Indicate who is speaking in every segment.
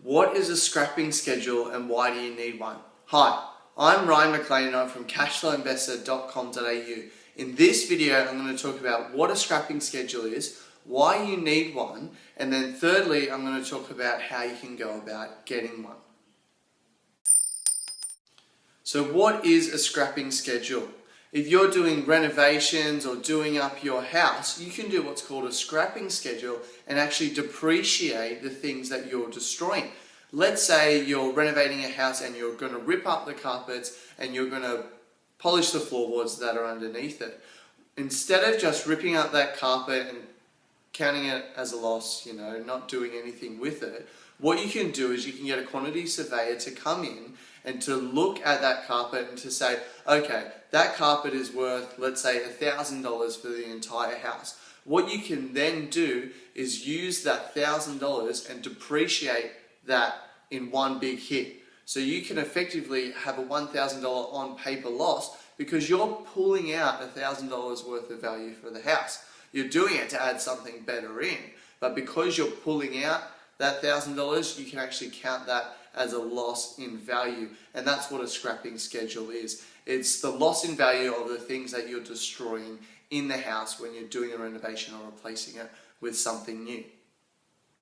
Speaker 1: What is a scrapping schedule and why do you need one? Hi, I'm Ryan McLean and I'm from cashflowinvestor.com.au. In this video, I'm going to talk about what a scrapping schedule is, why you need one, and then thirdly, I'm going to talk about how you can go about getting one. So what is a scrapping schedule? If you're doing renovations or doing up your house, you can do what's called a scrapping schedule and actually depreciate the things that you're destroying. Let's say you're renovating a house and you're going to rip up the carpets and you're going to polish the floorboards that are underneath it. Instead of just ripping up that carpet and counting it as a loss, not doing anything with it, what you can do is you can get a quantity surveyor to come in and to look at that carpet and to say, okay, that carpet is worth, let's say, $1,000 for the entire house. What you can then do is use that $1,000 and depreciate that in one big hit. So you can effectively have a $1,000 on paper loss because you're pulling out $1,000 worth of value for the house. You're doing it to add something better in, but because you're pulling out that $1,000, you can actually count that as a loss in value, and that's what a scrapping schedule is. It's the loss in value of the things that you're destroying in the house when you're doing a renovation or replacing it with something new.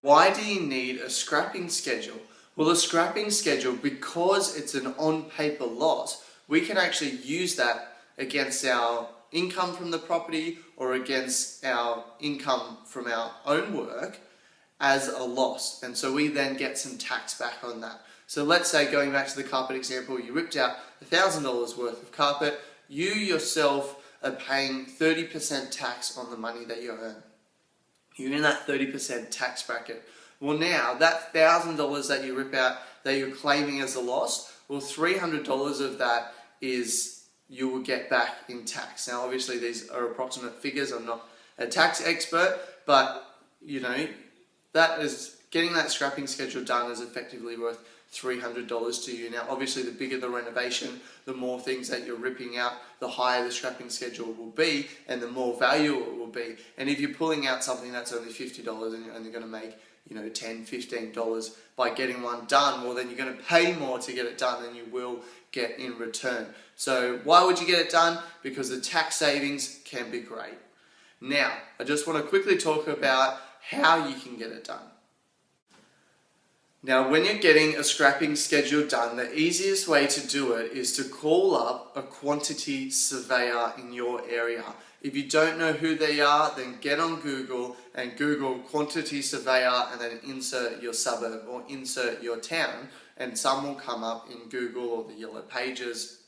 Speaker 1: Why do you need a scrapping schedule? Well, a scrapping schedule, because it's an on-paper loss, we can actually use that against our income from the property or against our income from our own work as a loss, and so we then get some tax back on that. So let's say, going back to the carpet example, you ripped out $1,000 worth of carpet, you yourself are paying 30% tax on the money that you earn. You're in that 30% tax bracket. Well, now that $1,000 that you rip out that you're claiming as a loss, well, $300 of that is you will get back in tax. Now obviously these are approximate figures, I'm not a tax expert, but that is, getting that scrapping schedule done is effectively worth $300 to you. Now obviously the bigger the renovation, the more things that you're ripping out, the higher the scrapping schedule will be and the more value it will be. And if you're pulling out something that's only $50 and you're only going to make $10, $15 by getting one done, well then you're going to pay more to get it done than you will get in return. So why would you get it done? Because the tax savings can be great. Now I just want to quickly talk about how you can get it done. Now, when you're getting a scrapping schedule done, the easiest way to do it is to call up a quantity surveyor in your area. If you don't know who they are, then get on Google and Google quantity surveyor and then insert your suburb or insert your town, and some will come up in Google or the Yellow Pages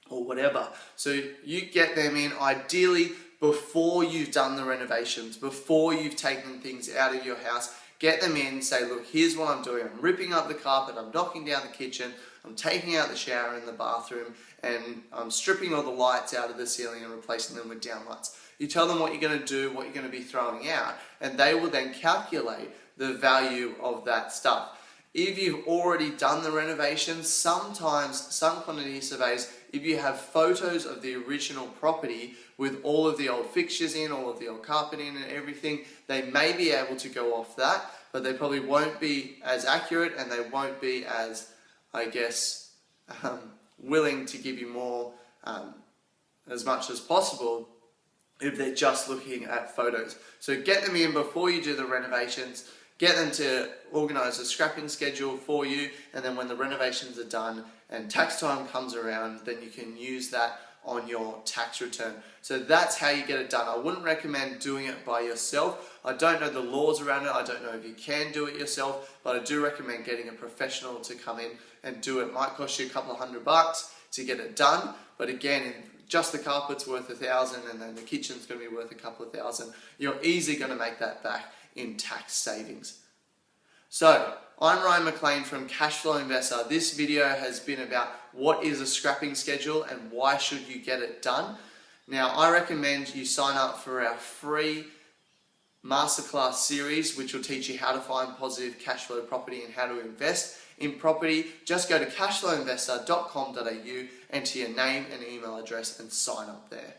Speaker 1: or whatever. So you get them in ideally before you've done the renovations, before you've taken things out of your house. Get them in, say, look, here's what I'm doing. I'm ripping up the carpet, I'm knocking down the kitchen, I'm taking out the shower and the bathroom, and I'm stripping all the lights out of the ceiling and replacing them with downlights. You tell them what you're going to do, what you're going to be throwing out, and they will then calculate the value of that stuff. If you've already done the renovations, sometimes some quantity surveys, if you have photos of the original property with all of the old fixtures in, all of the old carpet in and everything, they may be able to go off that, but they probably won't be as accurate and they won't be as, willing to give you more, as much as possible if they're just looking at photos. So get them in before you do the renovations. Get them to organise a scrapping schedule for you, and then when the renovations are done and tax time comes around, then you can use that on your tax return. So that's how you get it done. I wouldn't recommend doing it by yourself. I don't know the laws around it. I don't know if you can do it yourself, but I do recommend getting a professional to come in and do it. It might cost you a couple of $100 to get it done, but again, just the carpet's worth $1,000 and then the kitchen's going to be worth a couple of thousand. You're easily going to make that back in tax savings. So, I'm Ryan McLean from Cashflow Investor. This video has been about what is a scrapping schedule and why should you get it done. Now, I recommend you sign up for our free masterclass series, which will teach you how to find positive cash flow property and how to invest in property. Just go to cashflowinvestor.com.au, enter your name and email address and sign up there.